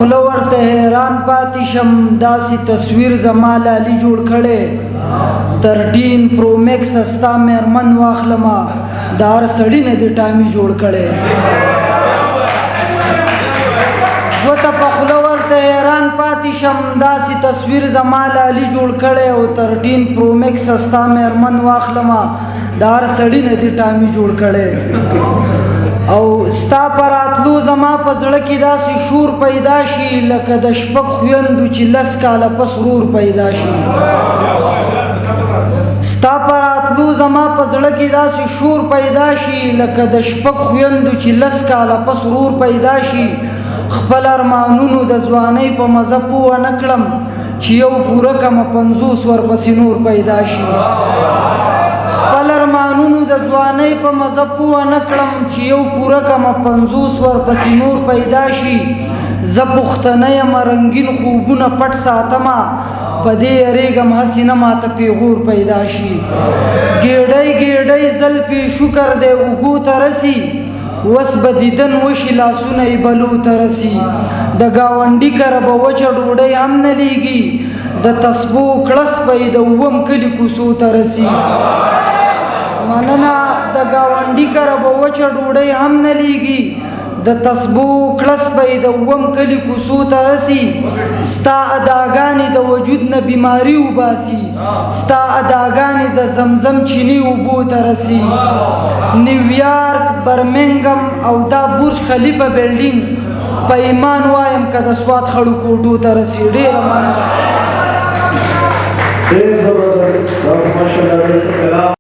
ولورته حیران پاتې شم داسې تصویر زما لالي جوړ کړی 13 پرو میکس ستا مېرمن واخلمه د هر سړي نه دې ټامي جوړ کړی وته په خوله ورته حیران پاتې شم داسې تصویر زما لالي جوړ کړی او 13 پرو میکس ستا مېرمن واخلمه د هر سړي نه دې ټامي جوړ کړی او ستا پر راتلو زما په زړه کې داسې شور پیدا شي لکه د شپږ خویندو چې 10 کاله پس ورور پیدا شي ستا پر راتلو زما په زړه کې داسې شور پیدا شي لکه د شپږ خویندو چې 10 کاله پس ورور پیدا شي خپل ارمانونو د ځوانۍ په مزه پوه نه کړم چې یو پوره کمه 50 ورپسې نور پیدا شي خپل ارمانونو د ځوانۍ په مزه پوه نه کړم چې یو پوره کمه 50 ورپسې نور پیدا شي زه پښتنه یم رنګین خوبونه پټ ساتمه په دې یریږم هسې نه ماته پیغور پیدا شي ګېډۍ ګېډۍ زلفې شکر دی اوږو ته رسي وس به دیدن وشي لاسونه یې بلو ته رسي د ګاونډي کره به وچه ډوډۍ هم نه لیږي د تسبو کړس به یې د اووم کلي کوڅو ته رسي مننه د ګاونډي کره به وچه ډوډۍ هم نه لیږي د تسبو کړس به یې د اووم کلي کوڅو ته رسي ستا اداګانې د وجود نه بیماري وباسي ستا اداګانې د زمزم چینی اوبو ته رسي نیویارک برمنګم او دا برج خلیفه بلډینګ په ایمان وایم که د سوات خړو کوټو ته رسي ډېره مننه